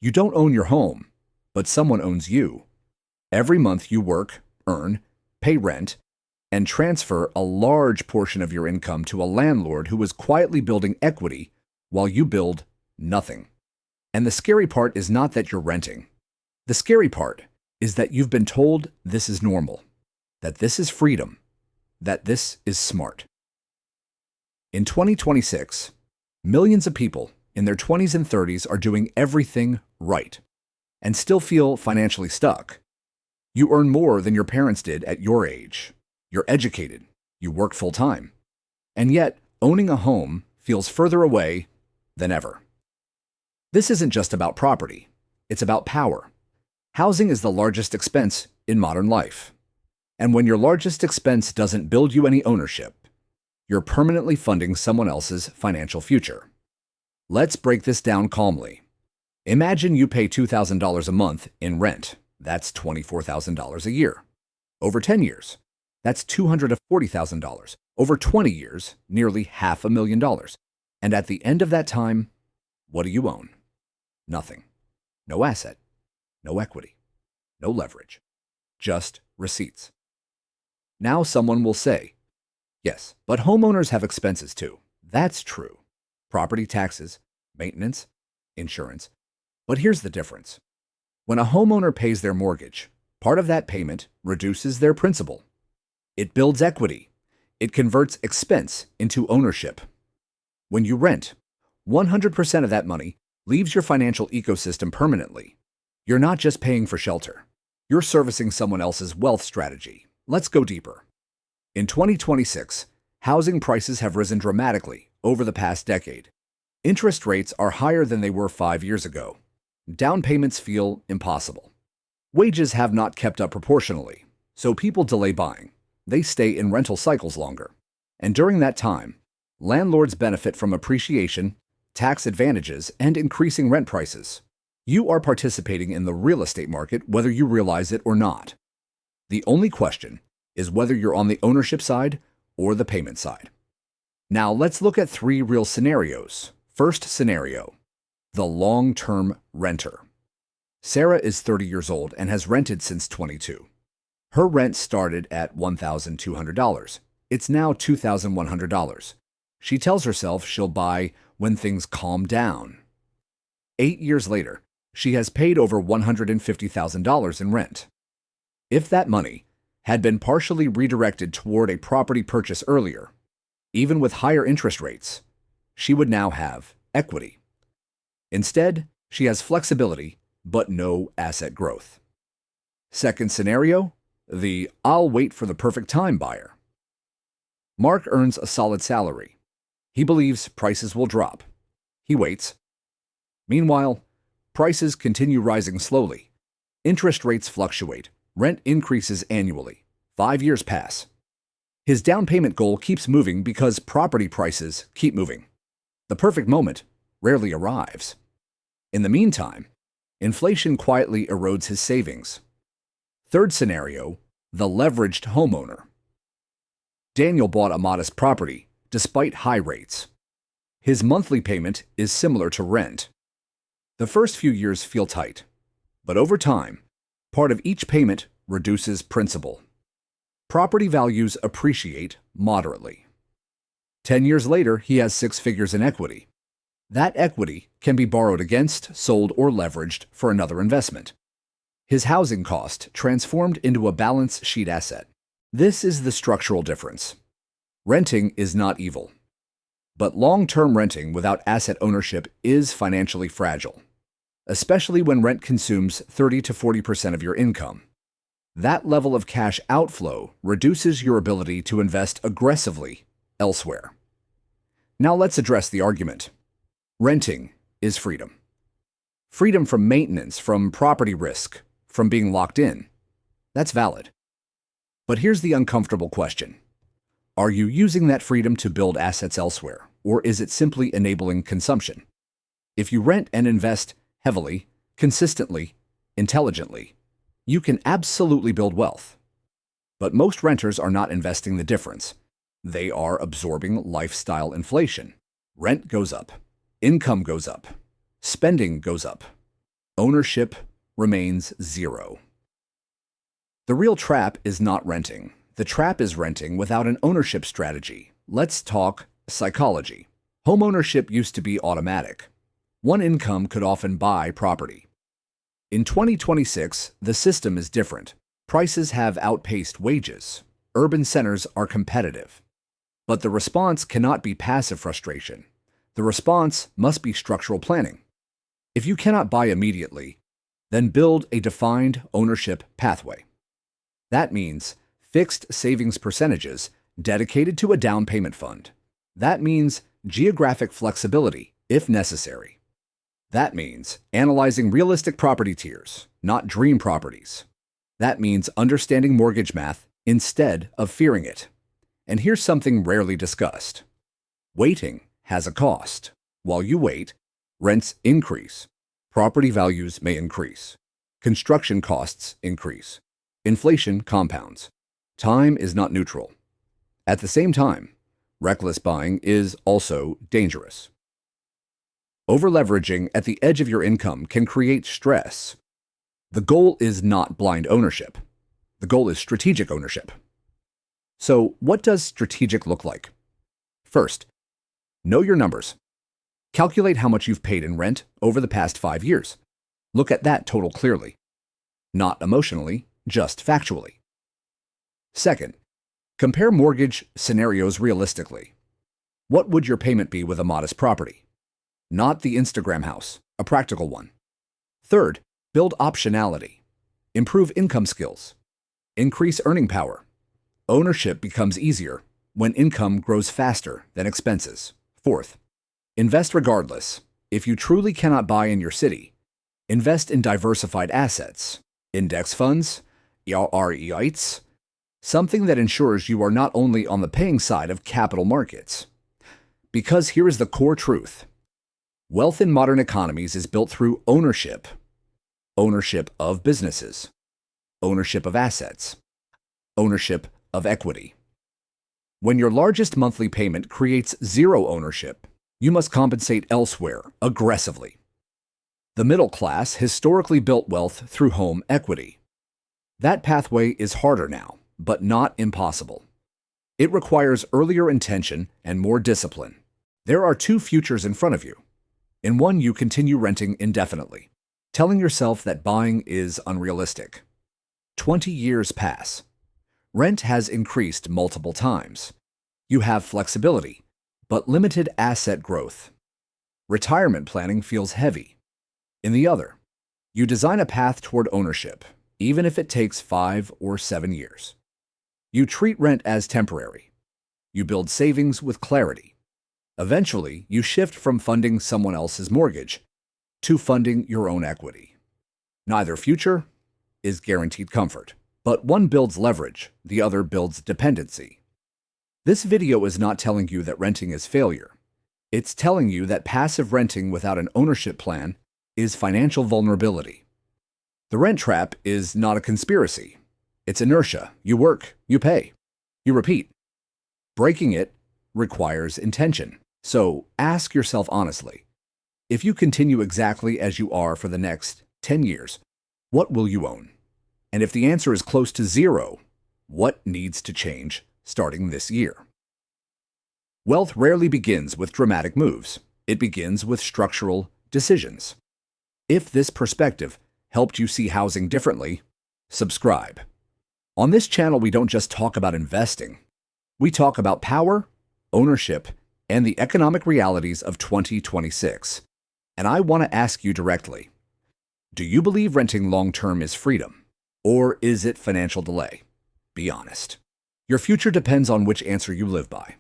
You don't own your home, but someone owns you. Every month you work, earn, pay rent, and transfer a large portion of your income to a landlord who is quietly building equity while you build nothing. And the scary part is not that you're renting. The scary part is that you've been told this is normal, that this is freedom, that this is smart. In 2026, millions of people in their 20s and 30s are doing everything right and still feel financially stuck. You earn more than your parents did at your age. You're educated. You work full-time. And yet, owning a home feels further away than ever. This isn't just about property. It's about power. Housing is the largest expense in modern life. And when your largest expense doesn't build you any ownership, you're permanently funding someone else's financial future. Let's break this down calmly. Imagine you pay $2,000 a month in rent. That's $24,000 a year. Over 10 years, that's $240,000. Over 20 years, nearly $500,000. And at the end of that time, what do you own? Nothing. No asset. No equity. No leverage. Just receipts. Now someone will say, yes, but homeowners have expenses too. That's true. Property taxes, maintenance, insurance. But here's the difference. When a homeowner pays their mortgage, part of that payment reduces their principal. It builds equity. It converts expense into ownership. When you rent, 100% of that money leaves your financial ecosystem permanently. You're not just paying for shelter. You're servicing someone else's wealth strategy. Let's go deeper. In 2026, housing prices have risen dramatically over the past decade. Interest rates are higher than they were 5 years ago. Down payments feel impossible. Wages have not kept up proportionally, so people delay buying. They stay in rental cycles longer. And during that time, landlords benefit from appreciation, tax advantages, and increasing rent prices. You are participating in the real estate market whether you realize it or not. The only question is whether you're on the ownership side or the payment side. Now let's look at 3 real scenarios. First scenario, the long-term renter. Sarah is 30 years old and has rented since 22. Her rent started at $1,200. It's now $2,100. She tells herself she'll buy when things calm down. 8 years later, she has paid over $150,000 in rent. If that money had been partially redirected toward a property purchase earlier, even with higher interest rates, she would now have equity. Instead, she has flexibility, but no asset growth. Second scenario, the "I'll wait for the perfect time" buyer. Mark earns a solid salary. He believes prices will drop. He waits. Meanwhile, prices continue rising slowly. Interest rates fluctuate. Rent increases annually. 5 years pass. His down payment goal keeps moving because property prices keep moving. The perfect moment rarely arrives. In the meantime, inflation quietly erodes his savings. Third scenario, the leveraged homeowner. Daniel bought a modest property despite high rates. His monthly payment is similar to rent. The first few years feel tight, but over time, part of each payment reduces principal. Property values appreciate moderately. 10 years later, he has 6 figures in equity. That equity can be borrowed against, sold, or leveraged for another investment. His housing cost transformed into a balance sheet asset. This is the structural difference. Renting is not evil, but long-term renting without asset ownership is financially fragile, especially when rent consumes 30 to 40% of your income. That level of cash outflow reduces your ability to invest aggressively elsewhere. Now let's address the argument. Renting is freedom. Freedom from maintenance, from property risk, from being locked in. That's valid. But here's the uncomfortable question. Are you using that freedom to build assets elsewhere, or is it simply enabling consumption? If you rent and invest heavily, consistently, intelligently, you can absolutely build wealth. But most renters are not investing the difference. They are absorbing lifestyle inflation. Rent goes up. Income goes up. Spending goes up. ownership remains zero. The real trap is not renting. The trap is renting without an ownership strategy. Let's talk psychology. Homeownership used to be automatic. One income could often buy property. In 2026, the system is different. Prices have outpaced wages. Urban centers are competitive. But the response cannot be passive frustration. The response must be structural planning. If you cannot buy immediately, then build a defined ownership pathway. That means fixed savings percentages dedicated to a down payment fund. That means geographic flexibility, if necessary. That means analyzing realistic property tiers, not dream properties. That means understanding mortgage math instead of fearing it. And here's something rarely discussed. Waiting has a cost. While you wait, rents increase. Property values may increase. Construction costs increase. Inflation compounds. Time is not neutral. At the same time, reckless buying is also dangerous. Over-leveraging at the edge of your income can create stress. The goal is not blind ownership. The goal is strategic ownership. So, what does strategic look like? First, know your numbers. Calculate how much you've paid in rent over the past 5 years. Look at that total clearly. Not emotionally, just factually. Second, compare mortgage scenarios realistically. What would your payment be with a modest property? Not the Instagram house, a practical one. Third, build optionality. Improve income skills. Increase earning power. Ownership becomes easier when income grows faster than expenses. Fourth, invest regardless. If you truly cannot buy in your city, invest in diversified assets, index funds, REITs, something that ensures you are not only on the paying side of capital markets. Because here is the core truth. Wealth in modern economies is built through ownership. Ownership of businesses. Ownership of assets. Ownership of equity. When your largest monthly payment creates zero ownership, you must compensate elsewhere aggressively. The middle class historically built wealth through home equity. That pathway is harder now, but not impossible. It requires earlier intention and more discipline. There are 2 futures in front of you. In one, you continue renting indefinitely, telling yourself that buying is unrealistic. 20 years pass. Rent has increased multiple times. You have flexibility, but limited asset growth. Retirement planning feels heavy. In the other, you design a path toward ownership, even if it takes 5 or 7 years. You treat rent as temporary. You build savings with clarity. Eventually, you shift from funding someone else's mortgage to funding your own equity. Neither future is guaranteed comfort, but one builds leverage, the other builds dependency. This video is not telling you that renting is failure. It's telling you that passive renting without an ownership plan is financial vulnerability. The rent trap is not a conspiracy. It's inertia. You work, you pay, you repeat. Breaking it requires intention. So ask yourself honestly, if you continue exactly as you are for the next 10 years, what will you own? And if the answer is close to zero, what needs to change starting this year? Wealth rarely begins with dramatic moves. It begins with structural decisions. If this perspective helped you see housing differently, subscribe. On this channel, we don't just talk about investing. We talk about power, ownership, and the economic realities of 2026. And I want to ask you directly, do you believe renting long-term is freedom? Or is it financial delay? Be honest. Your future depends on which answer you live by.